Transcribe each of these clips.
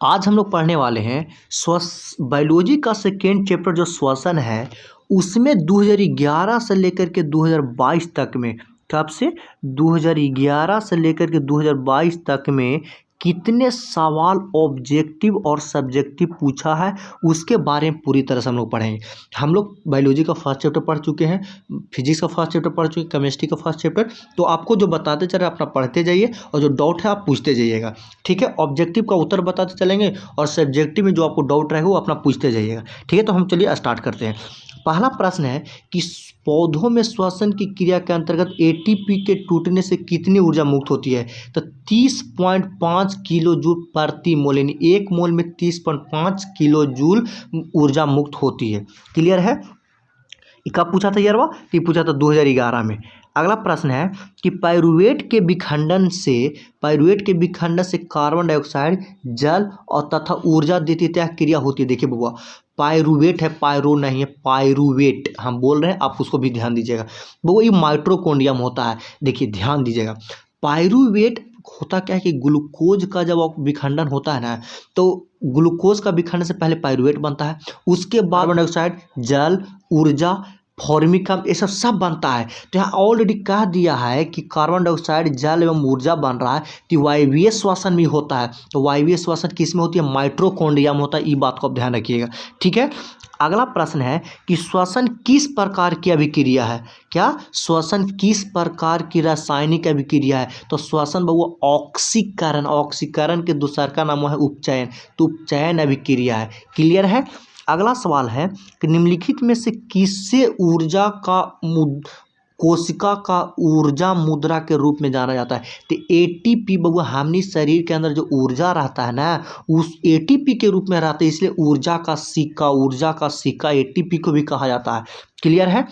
आज हम लोग पढ़ने वाले हैं बायोलॉजी का सेकेंड चैप्टर जो श्वसन है उसमें 2011 से लेकर के 2022 तक में कब से 2011 से लेकर के 2022 तक में कितने सवाल ऑब्जेक्टिव और सब्जेक्टिव पूछा है उसके बारे में पूरी तरह से हम लोग पढ़ेंगे। हम लोग बायोलॉजी का फर्स्ट चैप्टर पढ़ चुके हैं, फिजिक्स का फर्स्ट चैप्टर पढ़ चुके हैं, केमिस्ट्री का फर्स्ट चैप्टर। तो आपको जो बताते चले अपना पढ़ते जाइए और जो डाउट है आप पूछते जाइएगा, ठीक है। ऑब्जेक्टिव का उत्तर बताते चलेंगे और सब्जेक्टिव में जो आपको डाउट रहेगा वो अपना पूछते जाइएगा, ठीक है। तो हम चलिए स्टार्ट करते हैं। पहला प्रश्न है कि पौधों में श्वसन की क्रिया के अंतर्गत एटीपी के टूटने से कितनी ऊर्जा मुक्त होती है? तो 30.5 किलो जूल प्रति मोल, यानी एक मोल में 30.5 किलो जूल ऊर्जा मुक्त होती है। क्लियर है? ये कब पूछा था यारवा? ये पूछा था 2011 में। अगला प्रश्न है कि पाइरूवेट के विखंडन से कार्बन डाइऑक्साइड, जल और तथा ऊर्जा देती क्या क्रिया होती है? देखिए बबुआ, पाइरूवेट है, पायरो नहीं है, पाइरूवेट हम बोल रहे हैं, आप उसको भी ध्यान दीजिएगा। वो ये माइटोकॉन्ड्रियम होता है, देखिए ध्यान दीजिएगा। पाइरूवेट होता क्या है कि ग्लूकोज का जब विखंडन होता है ना, तो ग्लूकोज का विखंडन से पहले पाइरूवेट बनता है, उसके बाद कार्बन डाइऑक्साइड, जल, ऊर्जा, फॉर्मिक ये सब बनता है। तो यहाँ ऑलरेडी कह दिया है कि कार्बन डाइऑक्साइड, जल एवं ऊर्जा बन रहा है, तो वायवीय श्वसन भी होता है। तो वायवीय श्वसन किस में होती है? माइटोकॉन्ड्रिया में होता है। ये बात को आप ध्यान रखिएगा, ठीक है। अगला प्रश्न है कि श्वसन किस प्रकार की अभिक्रिया है? क्या श्वसन किस प्रकार की रासायनिक अभिक्रिया है? तो श्वसन बहु ऑक्सीकरण के दूसरा का नाम है उपचयन, तो उपचयन अभिक्रिया है। क्लियर है? अगला सवाल है कि निम्नलिखित में से किससे कोशिका का ऊर्जा मुद्रा के रूप में जाना जाता है? तो एटीपी बबुआ हमनी शरीर के अंदर जो ऊर्जा रहता है ना, उस एटीपी के रूप में रहता है, इसलिए ऊर्जा का सिक्का एटीपी को भी कहा जाता है। क्लियर है?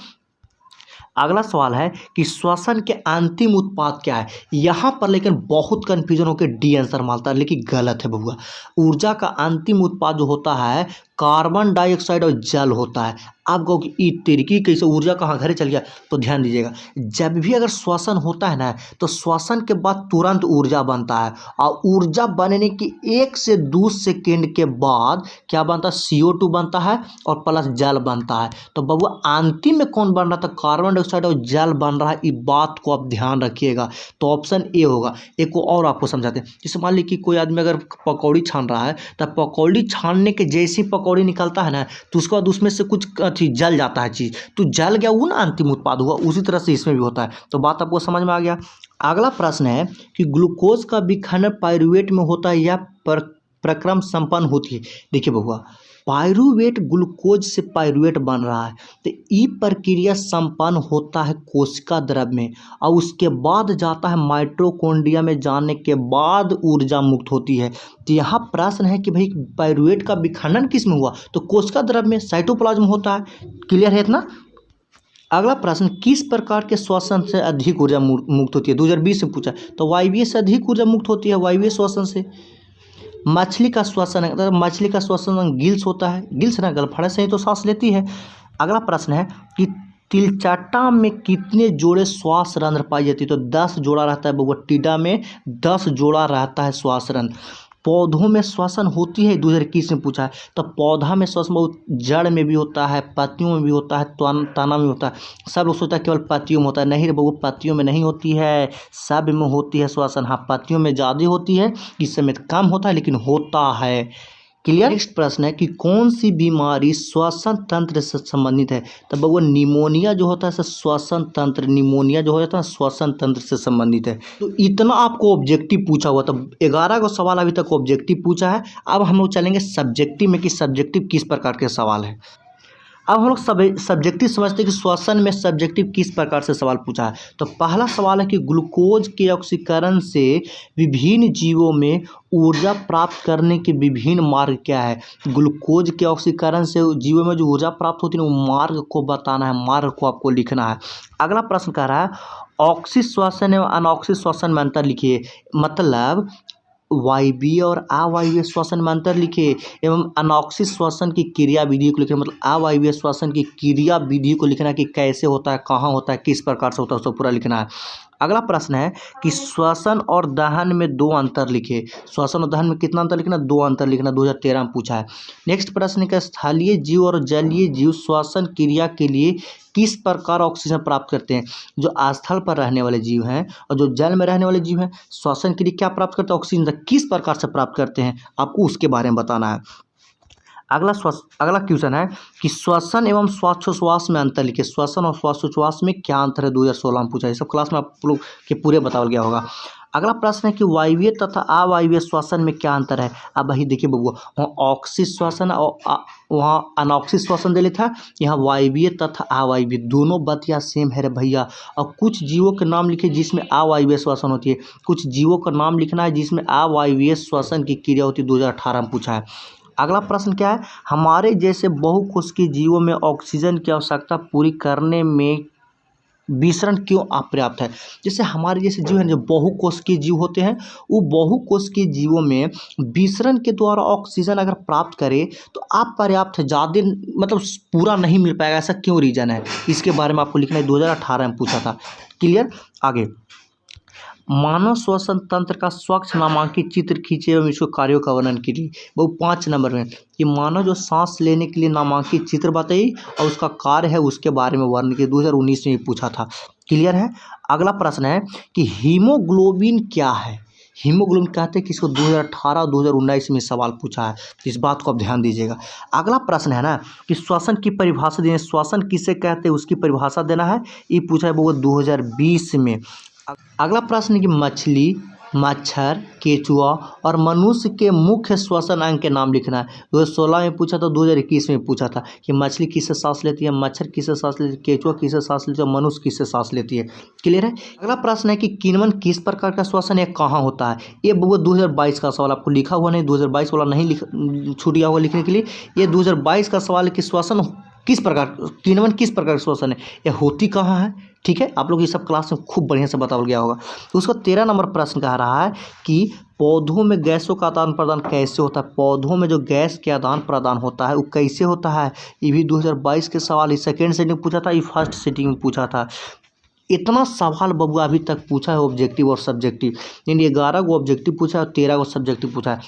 अगला सवाल है कि श्वसन के अंतिम उत्पाद क्या है? यहाँ पर लेकिन बहुत कंफ्यूजन होकर डी आंसर मारता है, लेकिन गलत है बबुआ। ऊर्जा का अंतिम उत्पाद जो होता है कार्बन डाइऑक्साइड और जल होता है। आप कहो कि ई तिरकी कैसे ऊर्जा कहाँ घरे चल गया? तो ध्यान दीजिएगा, जब भी अगर श्वसन होता है ना, तो श्वसन के बाद तुरंत ऊर्जा बनता है, और ऊर्जा बनने की 1 से 2 सेकेंड के बाद क्या बनता है? CO2 बनता है और प्लस जल बनता है। तो बबुआ अंतिम में कौन बन रहा था? कार्बन डाइऑक्साइड और जल बन रहा है। इस बात को आप ध्यान रखिएगा। तो ऑप्शन ए होगा। एक को और आपको समझाते हैं। जैसे मान लीजिए कि कोई आदमी अगर पकौड़ी छान रहा है, तो पकौड़ी छानने के जैसे पकौड़ी निकलता है ना, तो उसके बाद उसमें से कुछ जल जाता है चीज़, तो जल गया, वो ना अंतिम उत्पाद हुआ। उसी तरह से इसमें भी होता है। तो बात आपको समझ में आ गया। अगला प्रश्न है कि ग्लूकोज का विखंडन पाइरूवेट में होता है या प्रक्रम संपन्न होती है? देखिए बबुआ, पाइरूवेट ग्लूकोज से पाइरूवेट बन रहा है, तो ये प्रक्रिया संपन्न होता है कोशिका द्रव में, और उसके बाद जाता है माइटोकॉन्ड्रिया में, जाने के बाद ऊर्जा मुक्त होती है। तो यहाँ प्रश्न है कि भाई पाइरूवेट का विखंडन किस में हुआ? तो कोशिका द्रव में, साइटोप्लाज्म होता है। क्लियर है इतना? अगला प्रश्न, किस प्रकार के श्वसन से अधिक ऊर्जा मुक्त होती है? 2020 में पूछा। तो वायवीय से अधिक ऊर्जा मुक्त होती है, वायवीय श्वसन से। मछली का श्वसन है, तो मछली का श्वसन गिल्स होता है, गिल्स ना गलफड़े से ही तो सांस लेती है। अगला प्रश्न है कि तिलचट्टा में कितने जोड़े श्वास रंध्र पाई जाती है? तो 10 जोड़ा रहता है बबुआ। टीडा में 10 जोड़ा रहता है श्वास रंध्र। पौधों में श्वसन होती है, 2021 में पूछा है। तो पौधा में श्वसन बहुत जड़ में भी होता है, पत्तियों में भी होता है, तना में होता है। सब लोग सोचता है केवल पत्तियों में होता है, नहीं रे बबू, पत्तियों में नहीं होती है, सब में होती है श्वसन। हाँ, पत्तियों में ज़्यादा होती है, इस समय कम होता है, लेकिन होता है। क्लियर? नेक्स्ट प्रश्न है कि कौन सी बीमारी श्वसन तंत्र से संबंधित है? तो बबुआ निमोनिया जो होता है श्वसन तंत्र, निमोनिया जो होता है श्वसन तंत्र से संबंधित है। तो इतना आपको ऑब्जेक्टिव पूछा हुआ, तो 11 को सवाल अभी तक ऑब्जेक्टिव पूछा है। अब हम लोग चलेंगे सब्जेक्टिव में कि सब्जेक्टिव किस प्रकार के सवाल है। अब हम लोग सब्जेक्टिव समझते हैं कि श्वसन में सब्जेक्टिव किस प्रकार से सवाल पूछा है। तो पहला सवाल है कि ग्लूकोज के ऑक्सीकरण से विभिन्न जीवों में ऊर्जा प्राप्त करने के विभिन्न मार्ग क्या है? ग्लूकोज के ऑक्सीकरण से जीवों में जो ऊर्जा प्राप्त होती है वो मार्ग को बताना है, मार्ग को आपको लिखना है। अगला प्रश्न कह रहा है ऑक्सी श्वसन एवं अनऑक्सी श्वसन में अंतर लिखिए। मतलब वायवीय और अवायवीय श्वसन में अंतर लिखिए एवं अनॉक्सी श्वसन की क्रिया विधि को लिखिए। मतलब अवायवीय श्वसन की क्रिया विधि को लिखना कि कैसे होता है, कहाँ होता है, किस प्रकार से होता है, उसको पूरा लिखना है। अगला प्रश्न है कि श्वसन और दहन में दो अंतर लिखे। श्वसन और दहन में कितना अंतर लिखना? दो अंतर लिखना, 2013 में पूछा है। नेक्स्ट प्रश्न है कि स्थलीय जीव और जलीय जीव श्वसन क्रिया के लिए किस प्रकार ऑक्सीजन प्राप्त करते हैं? जो स्थल पर रहने वाले जीव हैं और जो जल में रहने वाले जीव हैं, श्वसन के लिए क्या प्राप्त करते हैं? ऑक्सीजन। किस प्रकार से प्राप्त करते हैं आपको उसके बारे में बताना है। अगला क्वेश्चन है कि श्वसन एवं श्वासोच्छ्वास में अंतर लिखिए। श्वसन और श्वासोच्छ्वास में क्या अंतर है? 2016 में पूछा है। सब क्लास में आप लोग के पूरे बताया गया होगा। अगला प्रश्न है कि वायवीय तथा अवायवीय श्वसन में क्या अंतर है? अब वही देखिए बबुआ, वहाँ ऑक्सीय श्वसन और वहाँ अनॉक्सीय श्वसन दे था, यहाँ वायवीय तथा अवायवीय दोनों बतिया सेम है रे भैया। और कुछ जीवों के नाम लिखे जिसमें अवायवीय श्वसन होती है, कुछ जीवों का नाम लिखना है जिसमें अवायवीय श्वसन की क्रिया होती है। 2018 में पूछा है। अगला प्रश्न क्या है? हमारे जैसे बहुकोशिकीय जीवों में ऑक्सीजन की आवश्यकता पूरी करने में विसरण क्यों अपर्याप्त है? जैसे हमारे जैसे जीव हैं, जो बहुकोशिकीय जीव होते हैं, वो बहुकोशिकीय जीवों में विसरण के द्वारा ऑक्सीजन अगर प्राप्त करे तो अपर्याप्त है, ज़्यादा मतलब पूरा नहीं मिल पाएगा। ऐसा क्यों रीजन है? इसके बारे में आपको लिखना है। 2018 में पूछा था। क्लियर? आगे, मानव श्वसन तंत्र का स्वच्छ नामांकित चित्र खींचे एवं इसको कार्यों का वर्णन कीजिए। वो 5 नंबर में कि मानव जो सांस लेने के लिए नामांकित चित्र बताइए और उसका कार्य है उसके बारे में वर्णन कीजिए। 2019 में पूछा था। क्लियर है? अगला प्रश्न है कि हीमोग्लोबिन क्या है? हीमोग्लोबिन कहते हैं कि इसको 2018 और 2019 में सवाल पूछा है, इस बात को आप ध्यान दीजिएगा। अगला प्रश्न है ना कि श्वसन की परिभाषा देना। श्वसन किसे कहते हैं उसकी परिभाषा देना है, ये पूछा है वो 2020 में। अगला प्रश्न है कि मछली, मच्छर, केचुआ और मनुष्य के मुख्य श्वसन अंग के नाम लिखना है। 2016 में पूछा था, 2021 में पूछा था कि मछली किससे सांस लेती है, मच्छर किससे सांस लेती है, केचुआ किससे सांस लेती है, मनुष्य किससे सांस लेती है। क्लियर है? अगला प्रश्न है कि किण्वन किस प्रकार का श्वसन है, कहाँ होता है? ये वो 2022 का सवाल आपको लिखा हुआ नहीं, 2022 वाला नहीं छूट गया हुआ लिखने के लिए। ये 2022 का सवाल है कि श्वसन किस प्रकार, किण्वन किस प्रकार का श्वसन है, यह होती कहाँ है। ठीक है, आप लोग ये सब क्लास में खूब बढ़िया से बताया गया होगा। तो उसका 13 नंबर प्रश्न कह रहा है कि पौधों में गैसों का आदान प्रदान कैसे होता है? पौधों में जो गैस के आदान प्रदान होता है वो कैसे होता है? ये भी 2022 के सवाल ही सेकेंड सेटिंग में पूछा था, ये फर्स्ट सेटिंग में पूछा था। इतना सवाल बबुआ अभी तक पूछा है ऑब्जेक्टिव और सब्जेक्टिव, यानी 11 को ऑब्जेक्टिव पूछा है और 13 को सब्जेक्टिव पूछा है।